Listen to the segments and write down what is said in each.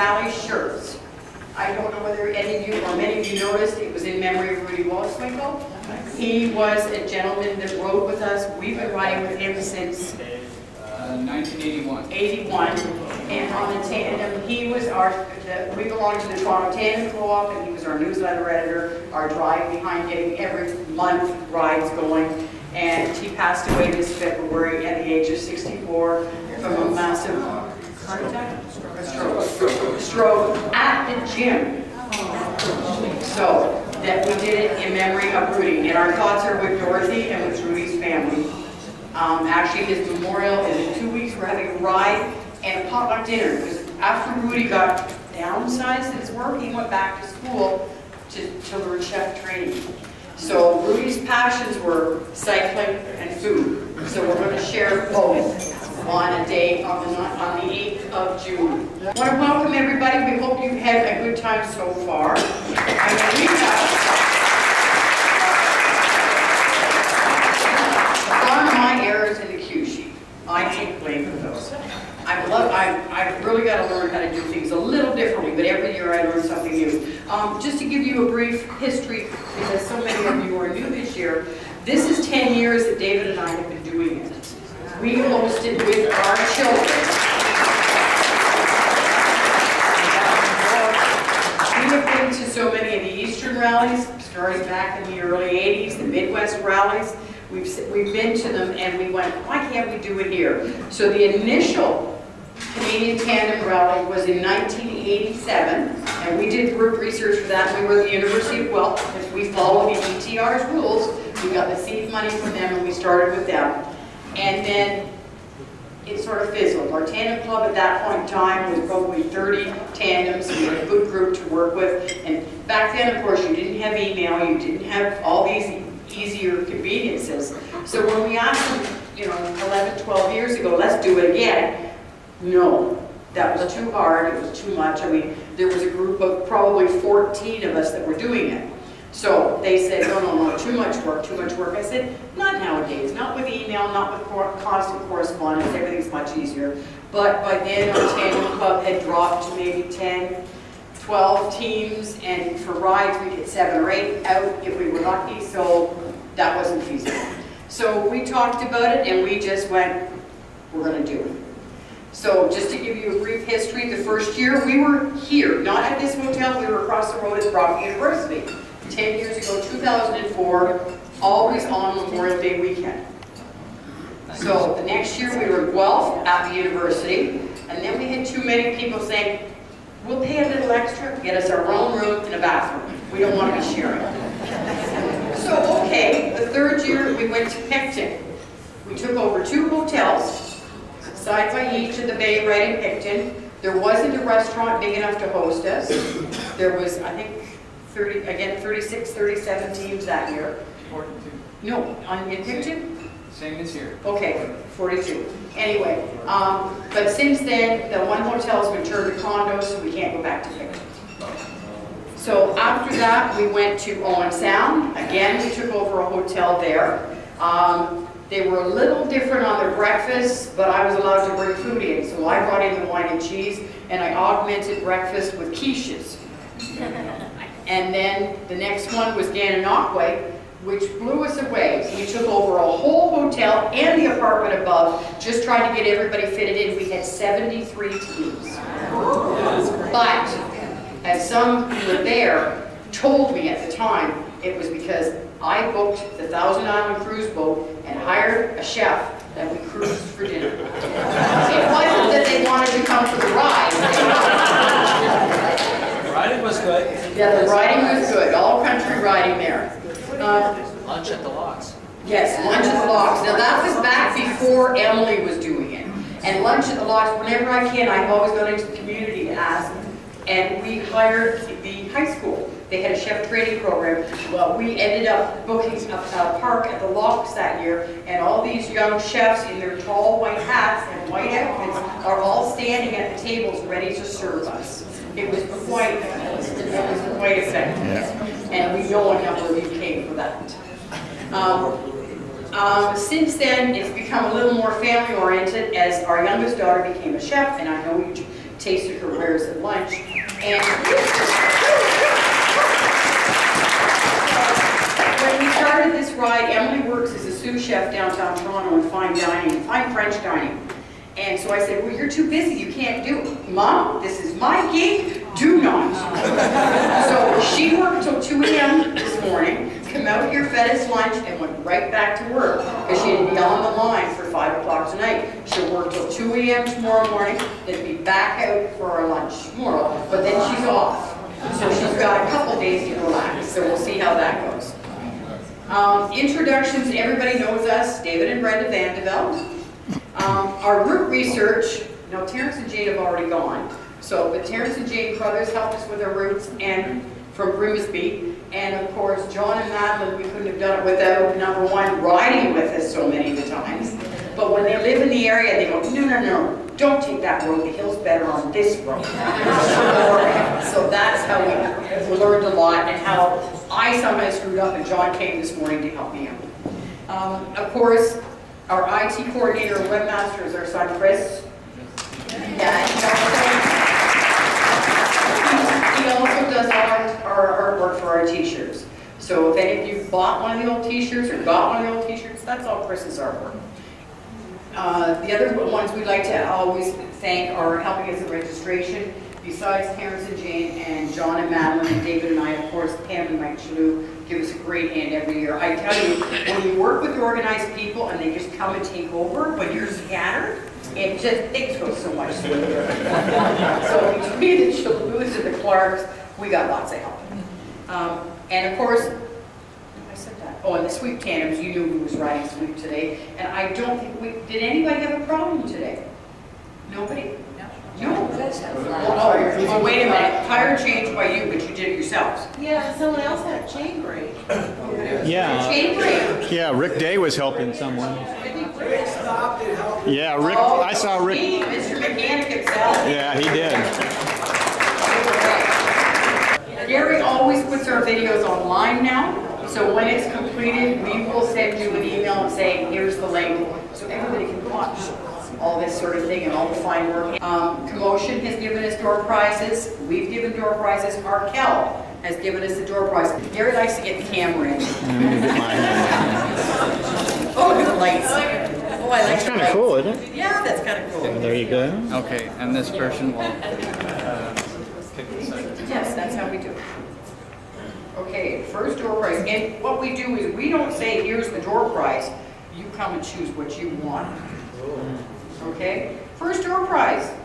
rally shirts. I don't know whether any of you or many of you noticed, it was in memory of Rudy Walswinkle. He was a gentleman that rode with us. We've been riding with him since 1981. 81, and on the tandem, he was we belonged to the Toronto Tandem Co-op, and he was our newsletter editor, our drive behind getting every month rides going. And he passed away this February at the age of 64 from a massive heart attack? Stroke at the gym. So that we did it in memory of Rudy, and our thoughts are with Dorothy and with Rudy's family. Actually, his memorial is in 2 weeks. We're having a ride and a potluck dinner, because after Rudy got downsized in his work, he went back to school to learn chef training. So Rudy's passions were cycling and food. So we're going to share both on a day on the 8th of June. I want to welcome everybody. We hope you've had a good time so far. I know we have. My errors in the cue sheet. I take blame for those. I've really got to learn how to do things a little differently, but every year I learn something new. Just to give you a brief history, because so many of you are new this year, this is 10 years that David and I have been doing it. We hosted with our children. We have been to so many of the Eastern rallies, starting back in the early 80s, the Midwest rallies. We've been to them and we went, why can't we do it here? So the initial Canadian Tandem Rally was in 1987, and we did group research for that. We were at the University of Guelph, because we followed the ETR's rules. We got the seed money from them and we started with them. And then it sort of fizzled. Our tandem club at that point in time was probably 30 tandems. We had a good group to work with. And back then, of course, you didn't have email, you didn't have all these easier conveniences. So when we asked them, 11, 12 years ago, let's do it again, no, that was too hard, it was too much. I mean, there was a group of probably 14 of us that were doing it. So they said, no, too much work, too much work. I said, not nowadays, not with email, not with constant correspondence, everything's much easier. But by then, our tandem club had dropped to maybe 10, 12 teams, and for rides we get 7 or 8 out if we were lucky, so that wasn't feasible. So we talked about it and we just went, we're going to do it. So just to give you a brief history, the first year we were here, not at this hotel, we were across the road at Brock University. 10 years ago, 2004, always on Memorial Day weekend. So the next year we were in Guelph at the university, and then we had too many people saying, we'll pay a little extra, get us our own room and a bathroom. We don't want to be sharing. So, okay, the third year we went to Picton. We took over 2 hotels, side by each of the bay right in Picton. There wasn't a restaurant big enough to host us. There was, I think, 36, 37 teams that year. 42. No, in Picton? Same as here. Okay, 42. Anyway, but since then, the one hotel has been turned to condos, so we can't go back to Picton. So after that, we went to Owen Sound. Again, we took over a hotel there. They were a little different on their breakfast, but I was allowed to bring food in. So I brought in the wine and cheese, and I augmented breakfast with quiches. And then the next one was Gananoque, which blew us away. We took over a whole hotel and the apartment above, just trying to get everybody fitted in. We had 73 teams. But, as some who were there told me at the time, it was because I booked the Thousand Island cruise boat and hired a chef that we cruised for dinner. It wasn't that they wanted to come for the ride. The riding was good. Yeah, the riding was good. All country riding there. Lunch at the locks. Yes, lunch at the locks. Now that was back before Emily was doing it. And lunch at the locks, whenever I can, I've always gone into the community to ask. And we hired the high school. They had a chef training program. Well, we ended up booking a park at the locks that year, and all these young chefs in their tall white hats and white outfits are all standing at the tables ready to serve us. It was quite effective. Yeah. And we know a number of you came for that. Since then, it's become a little more family-oriented as our youngest daughter became a chef, and I know tasted her wares at lunch. And when we started this ride, Emily works as a sous chef downtown Toronto in fine dining, fine French dining. And so I said, well, you're too busy, you can't do it. Mom, this is my gig, do not. So she worked till 2 a.m. this morning, come out here, fed us lunch, and went right back to work, because she had to be on the line for 5 o'clock tonight. She'll work till 2 a.m. tomorrow morning, then be back out for our lunch tomorrow, but then she's off. So she's got a couple days to relax, so we'll see how that goes. Introductions, everybody knows us, David and Brenda Vandeveld. Our root research, now Terrence and Jane have already gone, so but Terrence and Jane brothers helped us with our roots and from Grimsby, and of course John and Madeline, we couldn't have done it without, number one, riding with us so many of the times, but when they live in the area, they go, no, don't take that road, the hill's better on this road. So that's how we learned a lot, and how I sometimes screwed up, and John came this morning to help me out. Of course, our IT coordinator and webmaster is our son Chris. Yeah, he also does our artwork for our t-shirts. So if any of you bought one of the old t-shirts or got one of the old t-shirts, that's all Chris's artwork. The other ones we'd like to always thank are helping us in registration. Besides Terrence and Jane and John and Madeline and David and I, of course, Pam and Mike Chalou give us a great hand every year. I tell you, when you work with organized people and they just come and take over when you're scattered, it just, things go so much smoother. So between the Chalous and the Clarks, we got lots of help. And of course, I said that. Oh, and the sweep tandems, you knew who was riding sweep today. And I don't think did anybody have a problem today? Nobody? No. Oh, wait a minute. Tire changed by you, but you did it yourselves. Yeah, someone else had a chain break. Yeah. Chain break. Yeah, Rick Day was helping someone. Rick stopped and helped. Yeah, Rick. Oh, I saw Rick. me, Mr. Mechanic himself. Yeah, he did. Gary always puts our videos online now, so when it's completed, we will send you an email and say, here's the link, so everybody can watch all this sort of thing and all the fine work. Commotion has given us door prizes. We've given door prizes. Arkell has given us a door prize. Gary likes to get the camera in. Oh, look at the lights. Oh, I like That's kind of cool, isn't it? Yeah, that's kind of cool. There you go. Okay, and this person will pick this up. Yes, that's how we do it. Okay, first door prize. And what we do is we don't say, here's the door prize. You come and choose what you want. Okay, first door prize.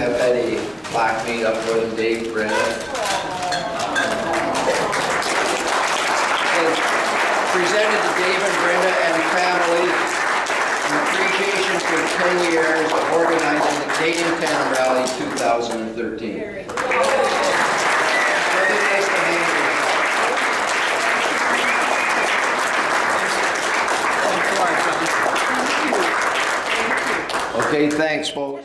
have had a plaque made up for them, Dave, Brenda. And presented to Dave and Brenda and family in appreciation for 10 years of organizing the Canadian Tandem Rally 2013. Really nice to hang yourself. Okay, thanks, folks.